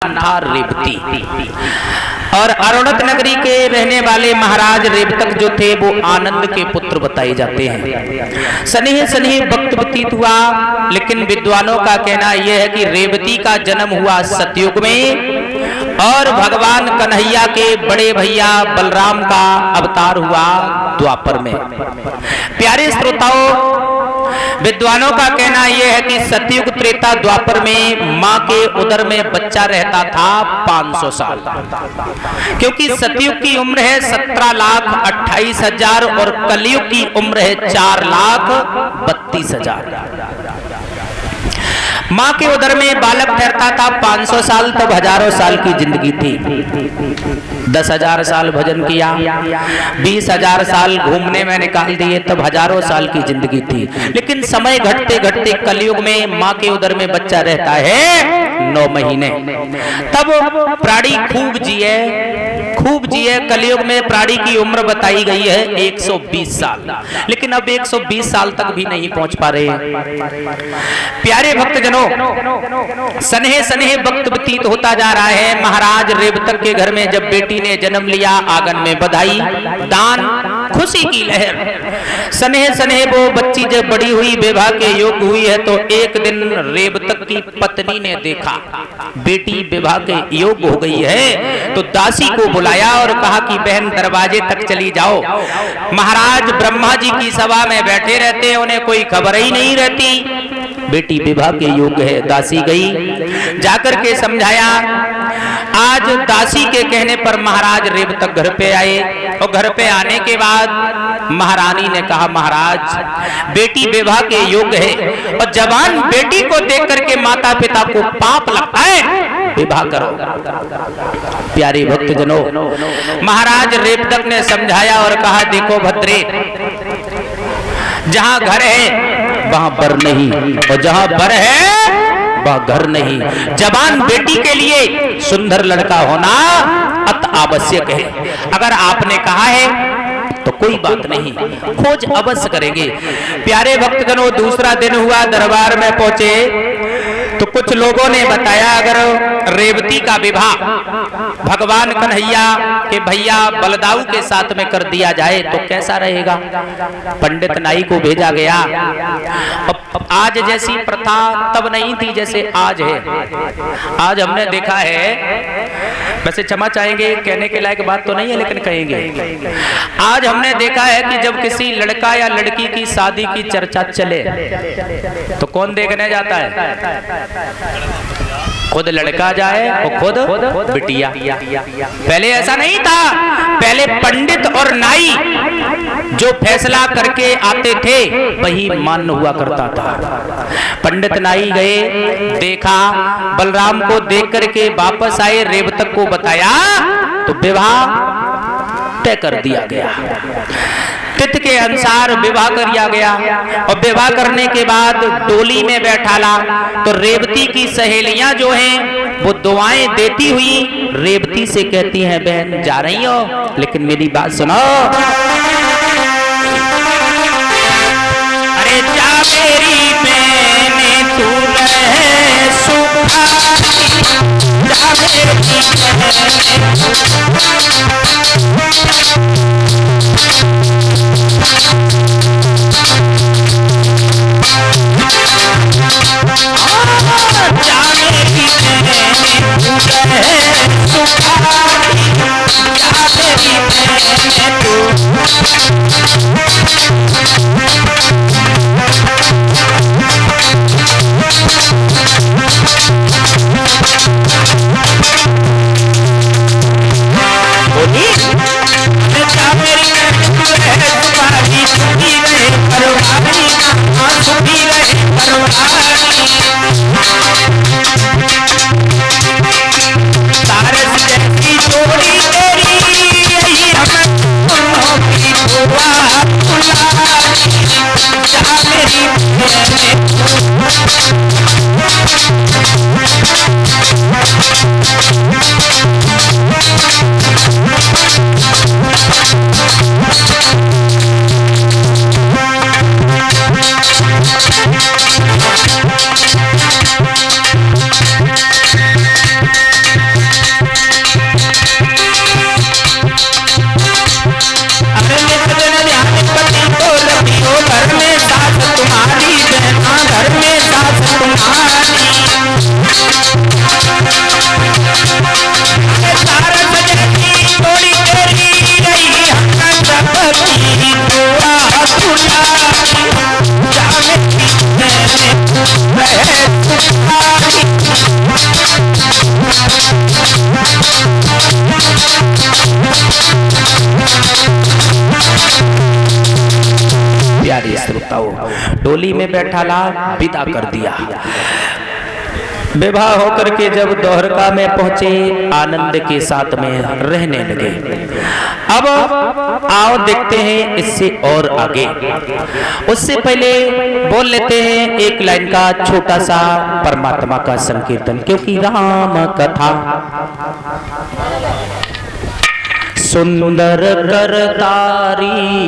था रेवती। और अरुणत नगरी के रहने वाले महाराज रेवतक जो थे वो आनंद के पुत्र बताए जाते हैं। सनेह सनेह वक्त व्यतीत हुआ, लेकिन विद्वानों का कहना यह है कि रेवती का जन्म हुआ सतयुग में और भगवान कन्हैया के बड़े भैया बलराम का अवतार हुआ द्वापर में। प्यारे श्रोताओं, विद्वानों का कहना यह है कि सतयुग त्रेता द्वापर में मां के उदर में बच्चा रहता था 500 साल, क्योंकि सतयुग की उम्र है 17,28,000 और कलयुग की उम्र है 4,32,000। मां के उदर में बालक ठहरता था 500 साल, तब हजारों साल की जिंदगी थी। 10,000 साल भजन किया, 20,000 साल घूमने में निकाल दिए, तब हजारों साल की जिंदगी थी। लेकिन समय घटते घटते कलयुग में मां के उदर में बच्चा रहता है 9 महीने, तब प्राणी खूब जिए। कलयुग में प्राणी की उम्र बताई गई है 120 साल, लेकिन अब 120 साल तक भी नहीं पहुंच पा रहे हैं। प्यारे भक्तजनों, सनेह सनेह वक्त व्यतीत होता जा रहा है। महाराज रेवतक के घर में जब बेटी ने जन्म लिया, आंगन में बधाई, दान, खुशी की लहर। सनेह सनेह वो बच्ची जब बड़ी हुई, विवाह के योग हुई है, तो एक दिन रेवतक की पत्नी ने देखा बेटी विवाह के योग हो गई है, तो दासी को बुलाया और कहा कि बहन दरवाजे तक चली जाओ। महाराज ब्रह्मा जी की सभा में बैठे रहते, उन्हें कोई खबर ही नहीं रहती बेटी विवाह के योग है। दासी गई, जाकर के समझाया। आज दासी के कहने पर महाराज रेवतक घर पे आए, और घर पे आने के बाद महारानी ने कहा, महाराज बेटी विवाह के योग है, और जवान बेटी को देख करके माता पिता को पाप लगता है, विवाह करो। प्यारे भक्तजनों, महाराज रेवतक ने समझाया और कहा, देखो भद्रे, जहां घर है वहां बर नहीं, और जहां बर है वहां घर नहीं। जवान बेटी के लिए सुंदर लड़का होना अति आवश्यक है। अगर आपने कहा है तो कोई बात नहीं, खोज अवश्य करेंगे। प्यारे भक्तजनों, दूसरा दिन हुआ, दरबार में पहुंचे तो कुछ लोगों ने बताया, अगर रेवती का विवाह भगवान कन्हैया के भैया बलदाऊ के साथ में कर दिया जाए तो कैसा रहेगा। पंडित नाई को भेजा गया। अब आज जैसी प्रथा तब नहीं थी जैसे आज है। आज हमने देखा है, वैसे क्षमा चाहेंगे, कहने के लायक बात तो नहीं है लेकिन कहेंगे, आज हमने देखा है कि जब किसी लड़का या लड़की की शादी की चर्चा चले तो कौन देखने जाता है? खुद लड़का जाए और खुद बिटिया। पहले ऐसा नहीं था। पहले पंडित और नाई जो फैसला करके आते थे वही मान्य हुआ करता था। पंडित नाई गए, देखा, बलराम को देख करके वापस आए, रेवतक को बताया तो विवाह तय कर दिया गया। तिथि के अनुसार विवाह किया गया, और विवाह करने के बाद डोली में बैठाला तो रेवती की सहेलियां जो हैं वो दुआएं देती हुई रेवती से कहती हैं, बहन जा रही हो, लेकिन मेरी बात सुनो। अरे जा मेरी बहने तू रहे सुखाती, जा मेरी प्यारे श्रोताओं, डोली में बैठा ला विदा कर दिया। विवाह होकर के जब द्वारका में पहुंचे, आनंद के साथ में रहने लगे। अब आओ देखते हैं इससे और आगे। उससे पहले बोल लेते हैं एक लाइन का छोटा सा परमात्मा का संकीर्तन, क्योंकि राम कथा सुंदर करतारी